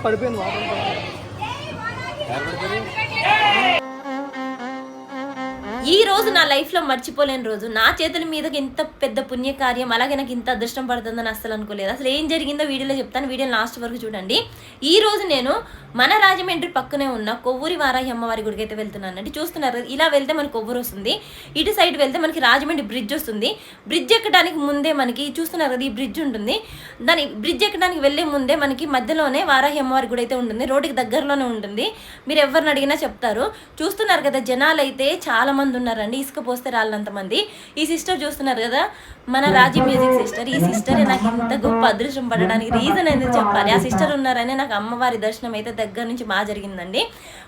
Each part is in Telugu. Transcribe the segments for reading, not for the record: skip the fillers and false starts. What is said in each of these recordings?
పడిపోయింది ఈ రోజు నా లైఫ్లో మర్చిపోలేని రోజు. నా చేతుల మీదకి ఇంత పెద్ద పుణ్యకార్యం, అలాగే నాకు ఇంత అదృష్టం పడుతుందని అస్సలు అనుకోలేదు. అసలు ఏం జరిగిందో వీడియోలో చెప్తాను, వీడియో లాస్ట్ వరకు చూడండి. ఈ రోజు నేను మన రాజమండ్రి పక్కనే ఉన్న కొవ్వూరి వారాహి అమ్మవారి గుడికి అయితే వెళ్తున్నాను అండి. చూస్తున్నారు, ఇలా వెళ్తే మనకి కొవ్వూరు వస్తుంది, ఇటు సైడ్ వెళ్తే మనకి రాజమండ్రి బ్రిడ్జ్ వస్తుంది. బ్రిడ్జ్ ఎక్కడానికి ముందే మనకి చూస్తున్నారు కదా, ఈ బ్రిడ్జ్ ఉంటుంది. దాని బ్రిడ్జ్ ఎక్కడానికి వెళ్ళే ముందే మనకి మధ్యలోనే వారాహి అమ్మవారి గుడి అయితే ఉంటుంది, రోడ్డుకి దగ్గరలోనే ఉంటుంది. మీరు ఎవరిని అడిగినా చెప్తారు. చూస్తున్నారు కదా, జనాలు అయితే చాలా మంది ఉన్నారండి, ఇసుక పోస్తే రాళ్ళంతమంది. ఈ సిస్టర్ చూస్తున్నారు కదా, మన రాజీ మ్యూజిక్ సిస్టర్. ఈ సిస్టరే నాకు ఇంత గొప్ప అదృష్టం పడడానికి రీజన్ అనేది చెప్పాలి. ఆ సిస్టర్ ఉన్నారనే నాకు అమ్మవారి దర్శనం అయితే దగ్గర నుంచి బాగా జరిగిందండి.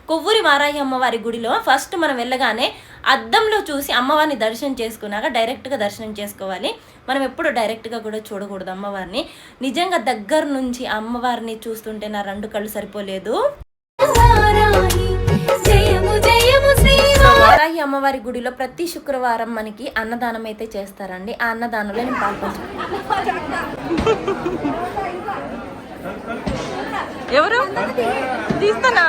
కొవ్వూరి వారాహి అమ్మవారి గుడిలో ఫస్ట్ మనం వెళ్ళగానే అద్దంలో చూసి అమ్మవారిని దర్శనం చేసుకున్నాక డైరెక్ట్గా దర్శనం చేసుకోవాలి. మనం ఎప్పుడు డైరెక్ట్గా కూడా చూడకూడదు అమ్మవారిని. నిజంగా దగ్గర నుంచి అమ్మవారిని చూస్తుంటే నా రెండు కళ్ళు సరిపోలేదు. వారాహి అమ్మవారి గుడిలో ప్రతి శుక్రవారం మనకి అన్నదానం అయితే చేస్తారండి. ఆ అన్నదానంలో నేను పాల్పంచాను. ఎవరు తీస్తానా?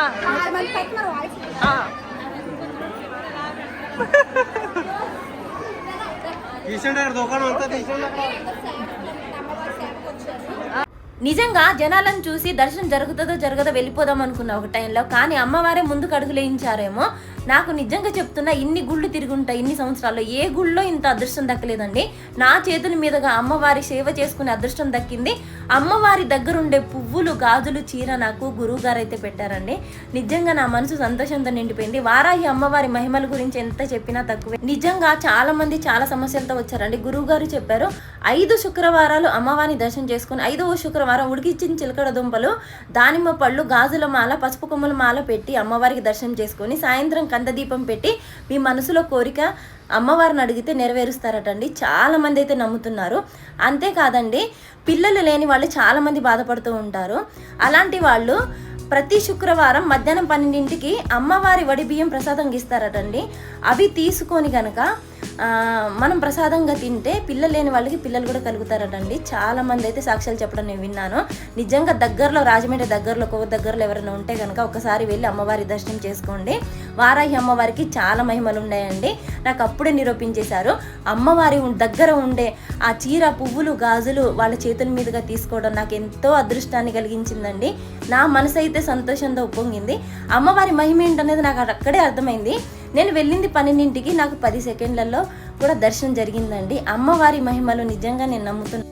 నిజంగా జనాలను చూసి దర్శనం జరుగుతుందో జరగదో వెళ్ళిపోదాం అనుకున్నా ఒక టైంలో, కానీ అమ్మవారే ముందుకు అడుగులు వేయించారేమో. నాకు నిజంగా చెప్తున్నా, ఇన్ని గుళ్ళు తిరుగుంటాయి ఇన్ని సంవత్సరాల్లో, ఏ గుళ్ళో ఇంత అదృష్టం దక్కలేదండి. నా చేతుల మీదుగా అమ్మవారి సేవ చేసుకునే అదృష్టం దక్కింది. అమ్మవారి దగ్గర ఉండే పువ్వులు, గాజులు, చీర నాకు గురువు గారు అయితే పెట్టారండి. నిజంగా నా మనసు సంతోషంతో నిండిపోయింది. వారాహి అమ్మవారి మహిమల గురించి ఎంత చెప్పినా తక్కువే. నిజంగా చాలా మంది చాలా సమస్యలతో వచ్చారండి. గురువు గారు చెప్పారు, 5 శుక్రవారాలు అమ్మవారిని దర్శనం చేసుకుని 5వ శుక్రవారం ఉడికిచ్చిన చిలకడ దుంపలు, దానిమ్మ పళ్ళు, గాజుల మాల, పసుపు కొమ్మల మాల పెట్టి అమ్మవారికి దర్శనం చేసుకొని సాయంత్రం కందదీపం పెట్టి మీ మనసులో కోరిక అమ్మవారిని అడిగితే నెరవేరుస్తారటండి. చాలా మంది అయితే నమ్ముతున్నారు. అంతేకాదండి, పిల్లలు లేని వాళ్ళు చాలా మంది బాధపడుతూ ఉంటారు. అలాంటి వాళ్ళు ప్రతి శుక్రవారం మధ్యాహ్నం 12ంటికి అమ్మవారి వడి బియ్యం ప్రసాదంగా ఇస్తారటండి. అవి తీసుకొని కనుక మనం ప్రసాదంగా తింటే పిల్లలు లేని వాళ్ళకి పిల్లలు కూడా కలుగుతారటండి. చాలా మంది అయితే సాక్ష్యాలు చెప్పడం నేను విన్నాను. నిజంగా దగ్గరలో, రాజమండ్రి దగ్గరలో, కొవ్వూరు దగ్గరలో ఎవరైనా ఉంటే కనుక ఒకసారి వెళ్ళి అమ్మవారి దర్శనం చేసుకోండి. వారాహి అమ్మవారికి చాలా మహిమలు ఉన్నాయండి. నాకు అప్పుడే నిరూపించేశారు. అమ్మవారి దగ్గర ఉండే ఆ చీర, పువ్వులు, గాజులు వాళ్ళ చేతుల మీదుగా తీసుకోవడం నాకు ఎంతో అదృష్టాన్ని కలిగించిందండి. నా మనసు అయితే సంతోషంతో ఉప్పొంగింది. అమ్మవారి మహిమ ఏంటనేది నాకు అక్కడే అర్థమైంది. నేను వెళ్ళింది 12ంటికి, నాకు 10 సెకండ్లలో కూడా దర్శనం జరిగిందండి. అమ్మవారి మహిమలు నిజంగా నేను నమ్ముతున్నాను.